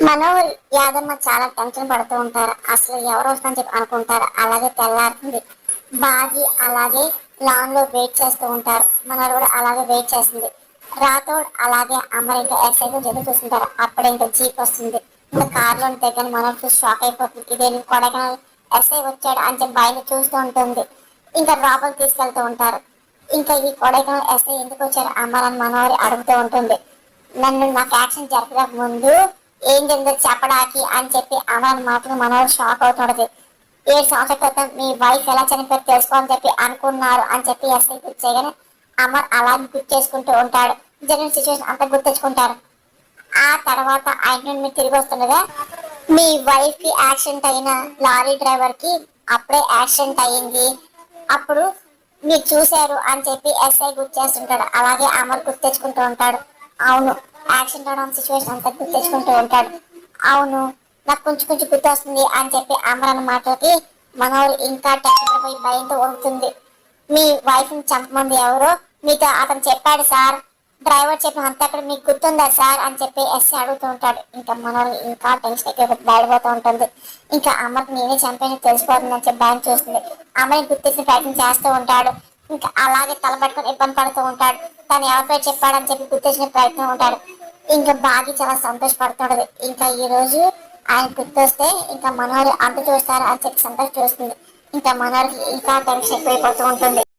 మనోహర్ యాదమ్మ చాలా టెన్షన్ పడుతూ ఉంటారు. అసలు ఎవరు వస్తుందని చెప్పి అనుకుంటారు. అలాగే తెల్లారుతుంది. బాగి అలాగే లాన్ లో వెయిట్ చేస్తూ ఉంటారు. మనోహర్ కూడా అలాగే వెయిట్ చేస్తుంది. రాథోడ్ అలాగే అమర్ ఇంకా ఎక్సైజ్ ఎదురు చూస్తుంటారు. అప్పుడు ఇంకా జీప్ వస్తుంది. ఇంకా కార్లో దగ్గర మనోహర్ చూసి షాక్ అయిపోతుంది. ఇదే కొడైకెనాల్ ఎస్ఐ వచ్చాడు అని చెప్పి బయట చూస్తూ ఉంటుంది. ఇంకా లోపలికి తీసుకెళ్తూ ఉంటారు. ఇంకా ఈ కొడైకెనాల్ ఎస్ఐ ఎందుకు వచ్చారు అమర్ అని మనోహర్ అడుగుతూ ఉంటుంది. నన్ను నాకు యాక్షన్ జరగక ముందు ఏం జరిగిందో చెప్పడానికి అని చెప్పి అమర్ మాత్రం మనోహర్ షాక్ అవుతుంటది. 7 సంవత్సరాల క్రితం మీ వైఫ్ ఎలా చనిపోయి తెలుసుకోవాలని చెప్పి అనుకున్నారు అని చెప్పి ఎస్ఐ గుర్తు చేయగానే అమర్ అలాగే గుర్తు చేసుకుంటూ ఉంటాడు. జరిగిన సిచ్యువేషన్ అంతా గుర్తించుకుంటారు. ఆ తర్వాత ఆయన మీరు తిరిగి వస్తుండగా మీ వైఫ్ కి యాక్సిడెంట్ అయిన లారీ డ్రైవర్ కి అప్పుడే యాక్సిడెంట్ అయ్యింది. అప్పుడు మీరు చూశారు అని చెప్పి ఎస్ఐ గుర్తు చేస్తుంటాడు. అలాగే అమర్ గుర్తు తెచ్చుకుంటూ ఉంటాడు. అవును, యాక్సిడెంట్ అవడం సిచ్యువేషన్ అంతా గుర్తు తెచ్చుకుంటూ ఉంటాడు. అవును, నాకు కొంచెం కొంచెం గుర్తు వస్తుంది అని చెప్పి అమర్ అన్న మాటలకి మనోహర్ ఇంకా టెన్షన్ పోయి భయంతో వణుకుతుంది. మీ వైఫ్ ని చంపమంది ఎవరో మీతో అతను చెప్పాడు సార్. డ్రైవర్ చెప్పిన అంతా అక్కడ మీకు గుర్తుందా సార్ అని చెప్పి ఎస్ఐ అడుగుతూ ఉంటాడు. ఇంకా మనోహర్ ఇంకా టెన్షన్ ఎక్కువ బయటపోతూ ఉంటుంది. ఇంకా అమ్మకి నేనే చంపేది తెలిసిపోతుంది అని చెప్పి భయం చూస్తుంది. అమ్మని గుర్తించిన ప్రయత్నం చేస్తూ ఉంటాడు. ఇంకా అలాగే తలబట్టుకొని ఇబ్బంది పడుతూ ఉంటాడు. తను ఎవరిపై చెప్పాడని చెప్పి గుర్తించిన ప్రయత్నం ఉంటాడు. ఇంకా బాగా చాలా సంతోషపడుతుంటది. ఇంకా ఈ రోజు ఆయన గుర్తొస్తే ఇంకా మనోహర్ అంత చూస్తారు అని చెప్పి సంతోషం చూస్తుంది. ఇంకా మనోహర్కి ఇంకా టెన్షన్ ఎక్కువైపోతూ ఉంటుంది.